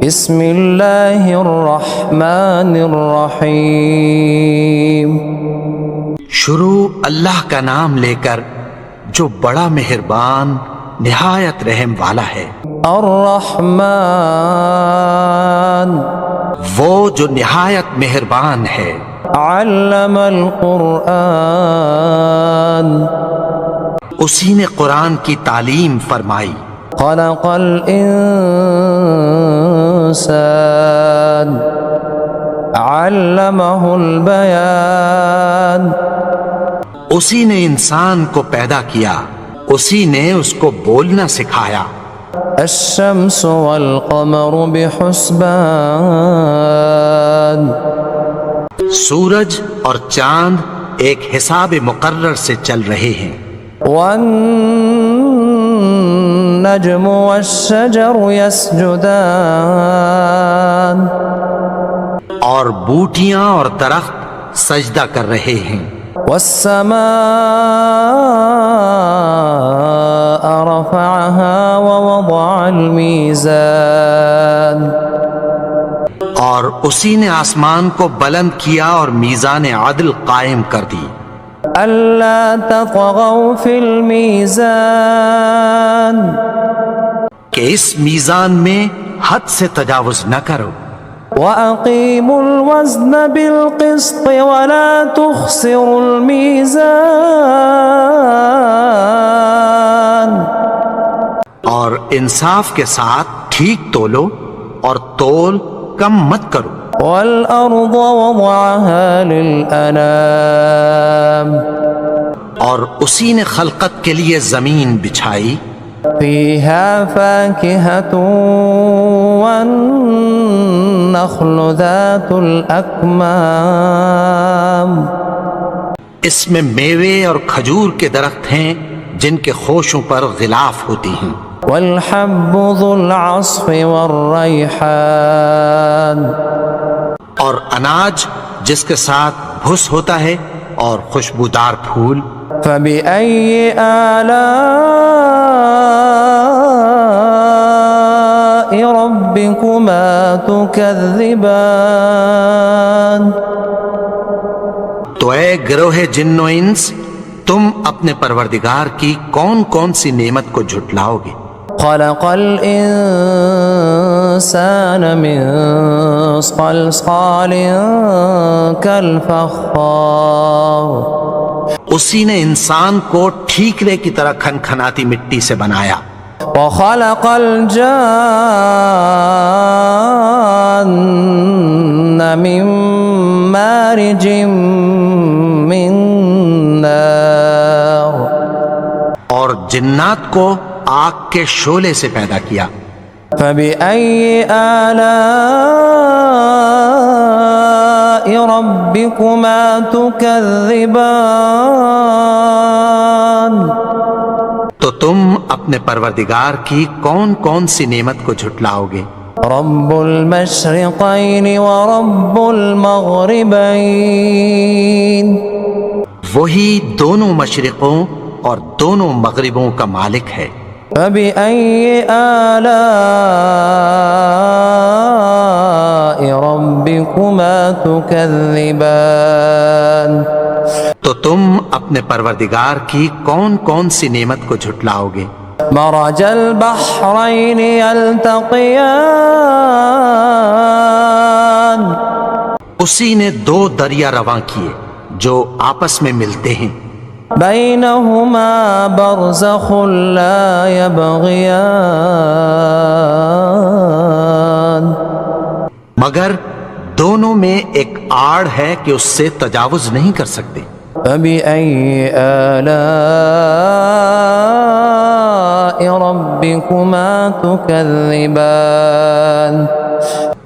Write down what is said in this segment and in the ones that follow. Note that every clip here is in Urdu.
بسم اللہ الرحمن الرحیم شروع اللہ کا نام لے کر جو بڑا مہربان نہایت رحم والا ہے۔ الرحمن وہ جو نہایت مہربان ہے۔ علم القرآن اسی نے قرآن کی تعلیم فرمائی۔ خلق الانسان علمہ البیان اسی نے انسان کو پیدا کیا، اسی نے اس کو بولنا سکھایا۔ الشمس والقمر بحسبان سورج اور چاند ایک حساب مقرر سے چل رہے ہیں۔ والنجم والشجر يسجدان اور بوٹیاں اور درخت سجدہ کر رہے ہیں۔ والسماء رفعها ووضع الميزان اور اسی نے آسمان کو بلند کیا اور میزان عدل قائم کر دی۔ ألا تطغوا في الميزان کہ اس میزان میں حد سے تجاوز نہ کرو۔ وأقيموا الوزن بالقسط ولا تخسروا الميزان اور انصاف کے ساتھ ٹھیک تولو اور تول کم مت کرو۔ والأرض وضعها للأنام اور اسی نے خلقت کے لیے زمین بچھائی۔ فيها فاكهة والنخل ذات الأكمام اس میں میوے اور کھجور کے درخت ہیں جن کے خوشوں پر غلاف ہوتی ہیں۔ والحب ذو العصف والريحان اور اناج جس کے ساتھ بھس ہوتا ہے اور خوشبودار پھول۔ فبأي آلاء ربكما تكذبان تو اے گروہ جن و انس، تم اپنے پروردگار کی کون کون سی نعمت کو جھٹلاؤ گے؟ خلق الإنسان من صلصال كالفخار اسی نے انسان کو ٹھیکرے کی طرح کھنکھناتی مٹی سے بنایا۔ وخلق الجان من مارج من نار اور جنات کو آگ کے شعلے سے پیدا کیا۔ فبأي آلاء ربكما تكذبان تو تم اپنے پروردگار کی کون کون سی نعمت کو جھٹلاؤ گے؟ رب المشرقين ورب المغربين وہی دونوں مشرقوں اور دونوں مغربوں کا مالک ہے۔ فبأي آلاء ربكما تكذبان تو تم اپنے پروردگار کی کون کون سی نعمت کو جھٹلاؤ گے؟ مرج البحرين يلتقيان اسی نے دو دریا رواں کیے جو آپس میں ملتے ہیں۔ بينهما برزخ لا يبغيان مگر دونوں میں ایک آڑ ہے کہ اس سے تجاوز نہیں کر سکتے۔ فبأي آلاء ربكما تكذبان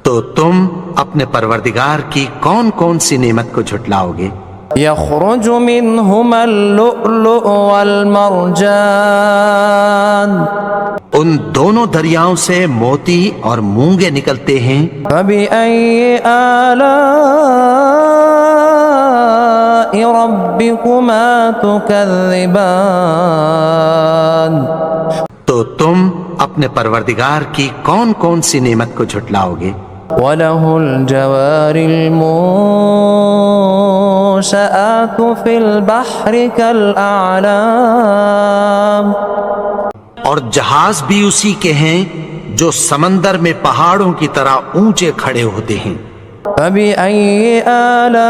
تو تم اپنے پروردگار کی کون کون سی نعمت کو جھٹلاؤ گے؟ يخرج منهما اللؤلؤ والمرجان ان دونوں دریاؤں سے موتی اور مونگے نکلتے ہیں۔ فبأي آلاء ربكما تكذبان تو تم اپنے پروردگار کی کون کون سی نعمت کو جھٹلاؤ گے؟ وَلَهُ الْجَوَارِ الْمُنشَآتُ فِي الْبَحْرِ كَالْأَعْلَامِ، اور جہاز بھی اسی کے ہیں جو سمندر میں پہاڑوں کی طرح اونچے کھڑے ہوتے ہیں۔ فَبِأَيِّ آلَاءِ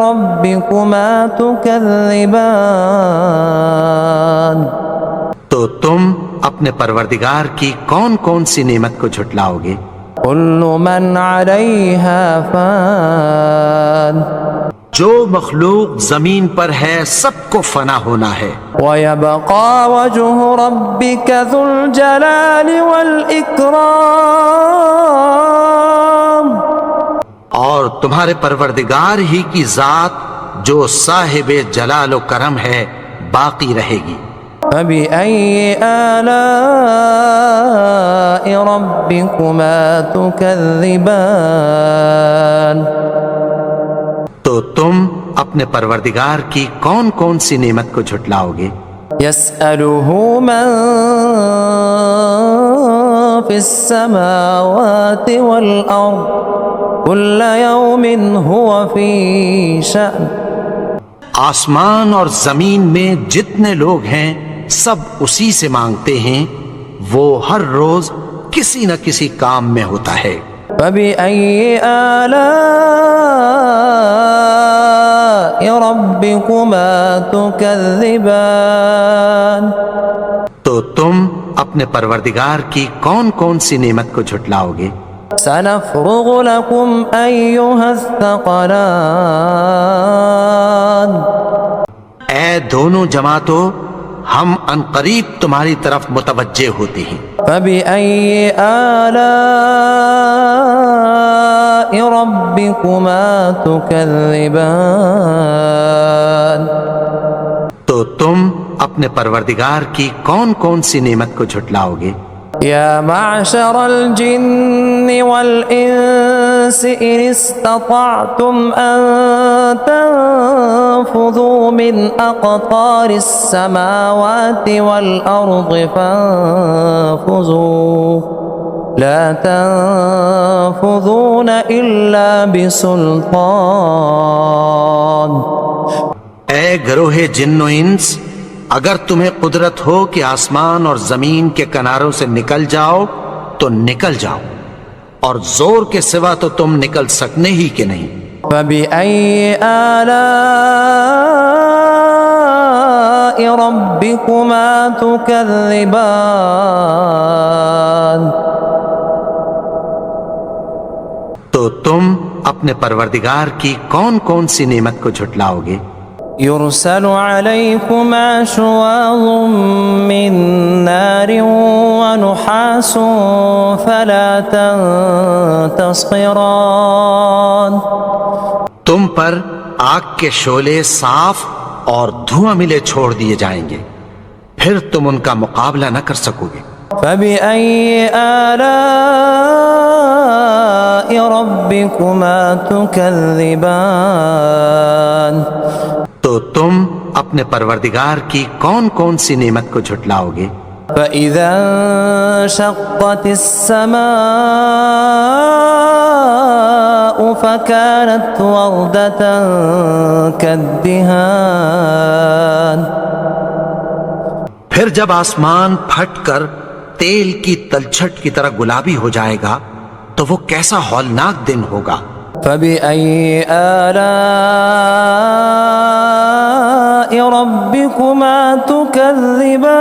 رَبِّكُمَا تُكَذِّبَانِ، تو تم اپنے پروردگار کی کون کون سی نعمت کو جھٹلاؤ گے؟ كُلُّ مَنْ عَلَيْهَا فَانٍ، جو مخلوق زمین پر ہے سب کو فنا ہونا ہے، وَيَبْقَى وَجْهُ رَبِّكَ ذُو الْجَلَالِ وَالْإِكْرَامِ، اور تمہارے پروردگار ہی کی ذات جو صاحب جلال و کرم ہے باقی رہے گی۔ فَبِأَيِّ آلَاءِ رَبِّكُمَا تُكَذِّبَانِ، تو تم اپنے پروردگار کی کون کون سی نعمت کو جھٹلاؤ گے؟ يَسْأَلُهُ مَن فِي السَّمَاوَاتِ وَالْأَرْضِ كُلَّ يَوْمٍ هُوَ فِي شَأْنٍ، آسمان اور زمین میں جتنے لوگ ہیں سب اسی سے مانگتے ہیں، وہ ہر روز کسی نہ کسی کام میں ہوتا ہے۔ فَبِأَيِّ آلَاءِ رَبِّكُمَا تُكَذِّبَانِ، تو تم اپنے پروردگار کی کون کون سی نعمت کو جھٹلاؤ گے؟ سَنَفْرُغُ لَكُمْ أَيُّهَ الثَّقَلَانِ، اے دونوں جماعتوں، ہم عنقریب تمہاری طرف متوجہ ہوتے ہیں۔ فَبِأَيِّ آلَاءِ رَبِّكُمَا تُكَذِّبَانِ، تو تم اپنے پروردگار کی کون کون سی نعمت کو جھٹلاؤ گے؟ يا معشر الجن والإنس إن استطعتم أن تنفذوا من أقطار السماوات والأرض فانفذوا لا تنفذون إلا بسلطان۔ اے گروہ جن و انس، اگر تمہیں قدرت ہو کہ آسمان اور زمین کے کناروں سے نکل جاؤ تو نکل جاؤ، اور زور کے سوا تو تم نکل سکنے ہی کہ نہیں۔ فَبِأَيِّ آلَاءِ رَبِّكُمَا تُكَذِّبَانِ، تو تم اپنے پروردگار کی کون کون سی نعمت کو جھٹلاؤ گے؟ يرسل عليكما شواظ من نار ونحاس فلا تنتصران، تم پر آگ کے شعلے صاف اور دھواں ملے چھوڑ دیے جائیں گے، پھر تم ان کا مقابلہ نہ کر سکو گے۔ فَبِأَيِّ آلَاءِ رَبِّكُمَا تُكَذِّبَانِ، تو تم اپنے پروردگار کی کون کون سی نعمت کو جھٹلاؤ گے؟ فَإِذَا انشَقَّتِ السَّمَاءُ فَكَانَتْ وَرْدَةً كَالدِّهَانِ، پھر جب آسمان پھٹ کر تیل کی تلچھٹ کی طرح گلابی ہو جائے گا تو وہ کیسا ہولناک دن ہوگا۔ فَبِأَيِّ آلَاءِ رَبِّكُمَا تُكَذِّبَانِ،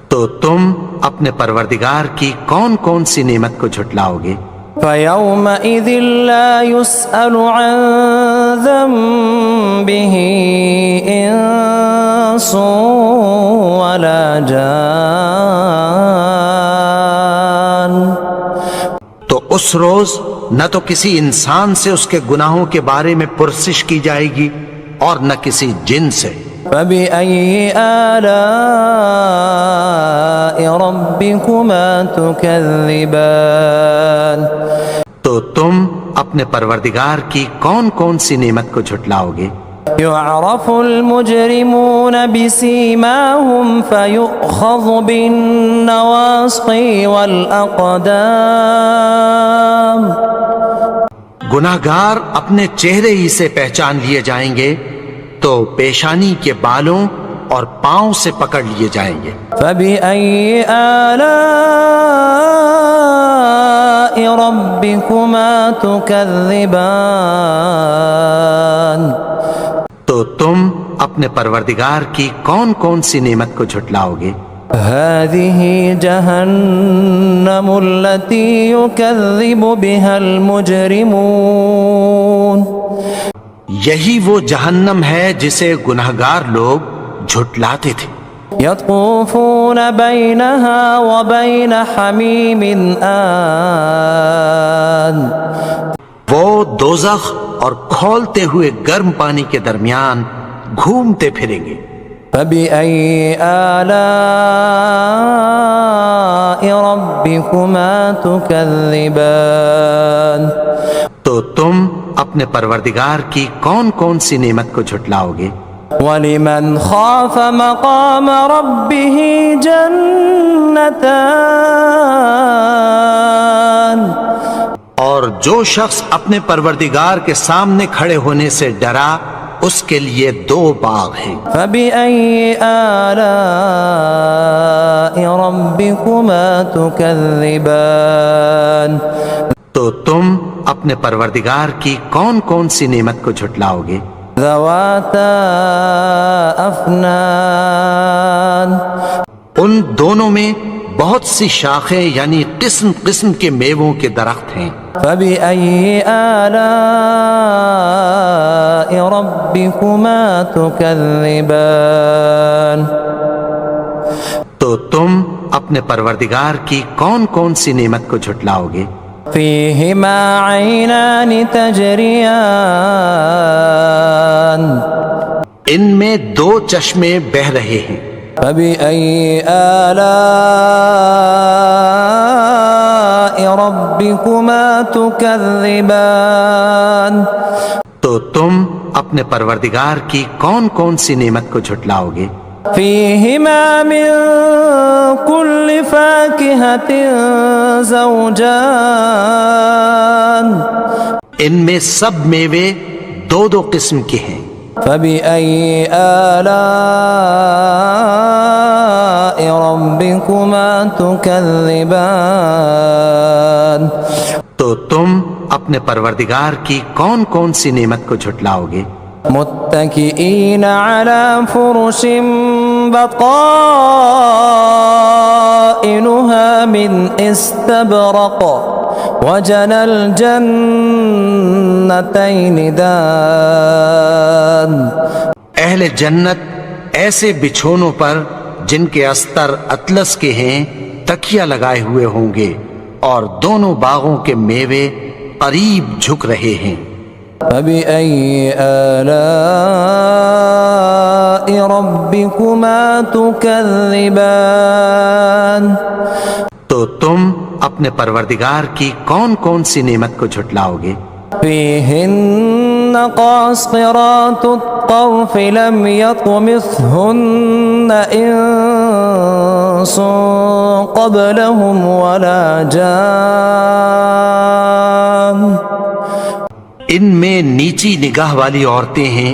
تو تم اپنے پروردگار کی کون کون سی نعمت کو جھٹلاؤ گے؟ فَيَوْمَئِذٍ لَا يُسْأَلُ عَنْ ذَنبِهِ إِنسٌ وَلَا جَانٌ، تو اس روز نہ تو کسی انسان سے اس کے گناہوں کے بارے میں پرسش کی جائے گی اور نہ کسی جن سے۔ فَبِأَيِّ آلَاءِ رَبِّكُمَا تُكَذِّبَانِ، تو تم اپنے پروردگار کی کون کون سی نعمت کو جھٹلاؤ گے؟ يعرف المجرمون بسيماهم فيؤخذ بالنواصي والأقدام گناہگار اپنے چہرے ہی سے پہچان لیے جائیں گے تو پیشانی کے بالوں اور پاؤں سے پکڑ لیے جائیں گے۔ فبأي آلاء ربكما تكذبان تو تم اپنے پروردگار کی کون کون سی نعمت کو جھٹلاؤ گے؟ هذه جهنم التي يكذب بها المجرمون یہی وہ جہنم ہے جسے گناہگار لوگ جھٹلاتے تھے۔ يطوفون بينها وبين حميم آن وہ دوزخ اور کھولتے ہوئے گرم پانی کے درمیان گھومتے پھریں گے۔ فبأي آلاء ربكما تكذبان تو تم اپنے پروردگار کی کون کون سی نعمت کو جھٹلاؤ گے؟ وَلِمَنْ خَافَ مَقَامَ رَبِّهِ جَنَّتَانِ اور جو شخص اپنے پروردگار کے سامنے کھڑے ہونے سے ڈرا اس کے لیے 2 باغ ہیں۔ فَبِأَيِّ آلَاءِ رَبِّكُمَا تُكَذِّبَانِ تو تم اپنے پروردگار کی کون کون سی نعمت کو جھٹلاؤ گے؟ ذَوَاتَا أَفْنَانٍ ان دونوں میں بہت سی شاخیں یعنی قسم قسم کے میووں کے درخت ہیں۔ فَبِأَيِّ آلَاءِ رَبِّكُمَا تُكَذِّبَانِ تو تم اپنے پروردگار کی کون کون سی نعمت کو جھٹلاؤ گے؟ فِيهِمَا عَيْنَانِ تَجْرِيَانِ ان میں 2 چشمے بہہ رہے ہیں۔ فَبِأَيِّ آلَاءِ رَبِّكُمَا تُكَذِّبَانِ تو تم اپنے پروردگار کی کون کون سی نعمت کو جھٹلاؤ گے؟ فِيهِمَا مِن كُلِّ فَاكِهَةٍ زَوْجَانِ ان میں سب میوے 2 قسم کے ہیں۔ فَبِأَيِّ آلَاءِ رَبِّكُمَا تُكَذِّبَانِ تو تم اپنے پروردگار کی کون کون سی نعمت کو جھٹلاؤ گے؟ متكئين على فرش بطائنها من استبرق وجنى الجنتين دان اہل جنت ایسے بچھونوں پر جن کے استر اطلس کے ہیں تکیہ لگائے ہوئے ہوں گے اور دونوں باغوں کے میوے قریب جھک رہے ہیں۔ فَبِأَيِّ آلَاءِ رَبِّكُمَا تُكَذِّبَانِ تو تم اپنے پروردگار کی کون کون سی نعمت کو جھٹلاؤ گے؟ فِيهِنَّ قَاصِرَاتُ الطَّرْفِ لَمْ يَطْمِثْهُنَّ إِنسٌ قَبْلَهُمْ وَلَا جَانٌّ ان میں نیچی نگاہ والی عورتیں ہیں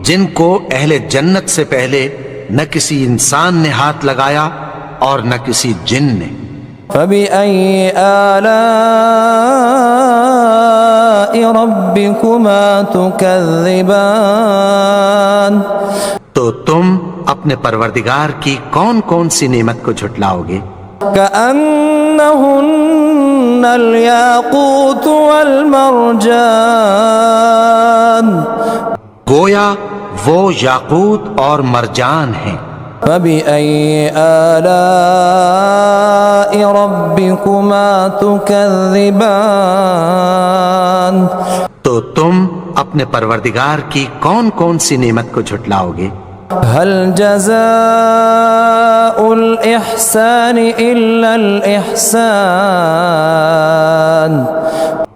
جن کو اہل جنت سے پہلے نہ کسی انسان نے ہاتھ لگایا اور نہ کسی جن نے۔ فَبِأَيِّ آلَاءِ رَبِّكُمَا تُكَذِّبَانِ تو تم اپنے پروردگار کی کون کون سی نعمت کو جھٹلاؤ گے؟ كأنهن الياقوت والمرجان گویا وہ یاقوت اور مرجان ہیں۔ فَبِأَيِّ آلَاءِ رَبِّكُمَا تُكَذِّبَانِ تو تم اپنے پروردگار کی کون کون سی نعمت کو جھٹلاؤ گے؟ هل جزاء الإحسان إلا الإحسان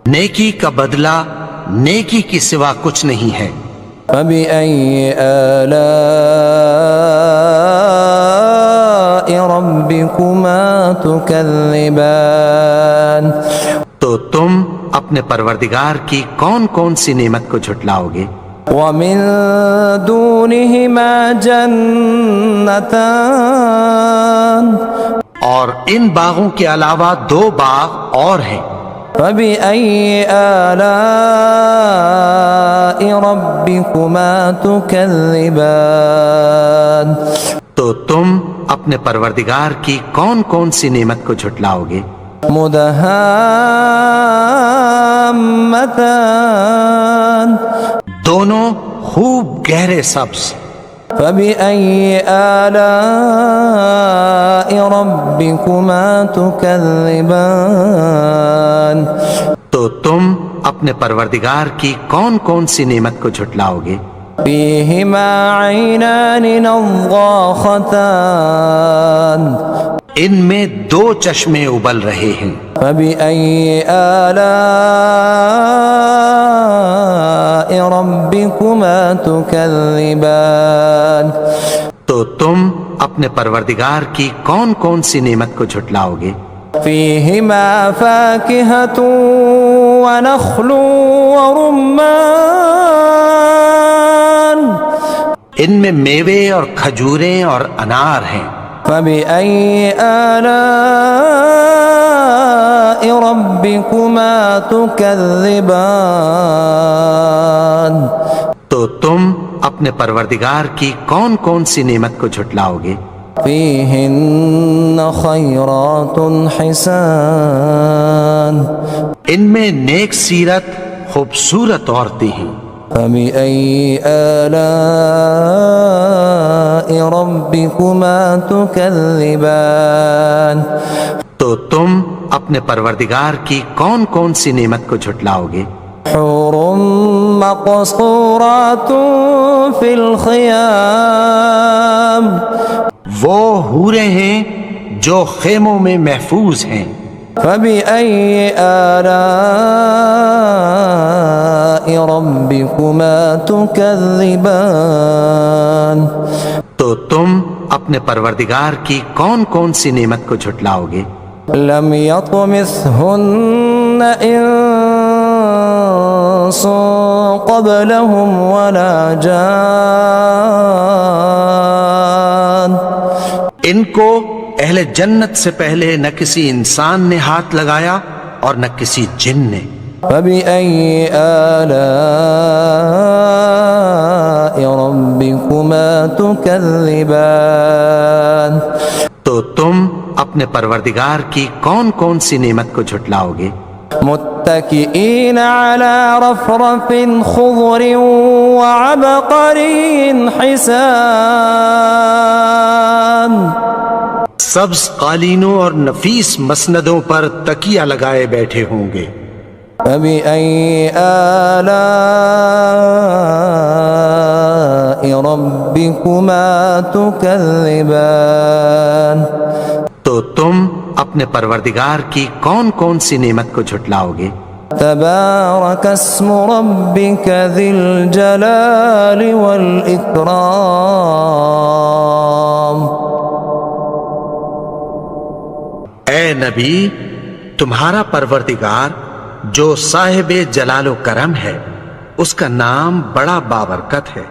نیکی کا بدلہ نیکی کی سوا کچھ نہیں ہے۔ فبأي آلاء ربكما تكذبان تو تم اپنے پروردگار کی کون کون سی نعمت کو جھٹلاؤ گے؟ ومن دونهما جنتان اور ان باغوں کے علاوہ 2 باغ اور ہیں۔ فبأي آلاء ربكما تكذبان تو تم اپنے پروردگار کی کون کون سی نعمت کو جھٹلاؤ گے؟ مدہامتان دونوں خوب گہرے سبز۔ فبأي آلاء ربكما تكذبان تو تم اپنے پروردگار کی کون کون سی نعمت کو جھٹلاؤ گے؟ فيهما عينان نضاختان ان میں 2 چشمے ابل رہے ہیں۔ فبأي آلاء ربكما تكذبان تو تم اپنے پروردگار کی کون کون سی نعمت کو جھٹلاؤ گے؟ فيهما فاكهة ونخل ورمان ان میں میوے اور کھجوریں اور انار ہیں۔ فبأي آلاء ربكما تكذبان تو تم اپنے پروردگار کی کون کون سی نعمت کو جھٹلاؤ گے؟ فيهن خيرات حسان ان میں نیک سیرت خوبصورت عورتیں ہیں۔ فبأي آلاء ربكما تكذبان تو تم اپنے پروردگار کی کون کون سی نعمت کو جھٹلاؤ گے؟ حور مقصورات في الخيام وہ حوریں ہیں جو خیموں میں محفوظ ہیں۔ فبأي آلاء ربكما تكذبان تو تم اپنے پروردگار کی کون کون سی نعمت کو جھٹلاؤ گے؟ لم يطمثهن إنس قبلهم ولا جان ان کو اہل جنت سے پہلے نہ کسی انسان نے ہاتھ لگایا اور نہ کسی جن نے۔ فبأي آلاء ربكما تكذبان تو تم اپنے پروردگار کی کون کون سی نعمت کو جھٹلاؤ گے؟ متكئين على رفرف خضر وعبقري حسان سبز قالینوں اور نفیس مسندوں پر تکیہ لگائے بیٹھے ہوں گے۔ فبأي آلاء ربكما تكذبان تو تم اپنے پروردگار کی کون کون سی نعمت کو جھٹلاؤ گے؟ تبارك اسم ربك ذي الجلال والإكرام اے نبی، تمہارا پروردگار جو صاحب جلال و کرم ہے، اس کا نام بڑا بابرکت ہے۔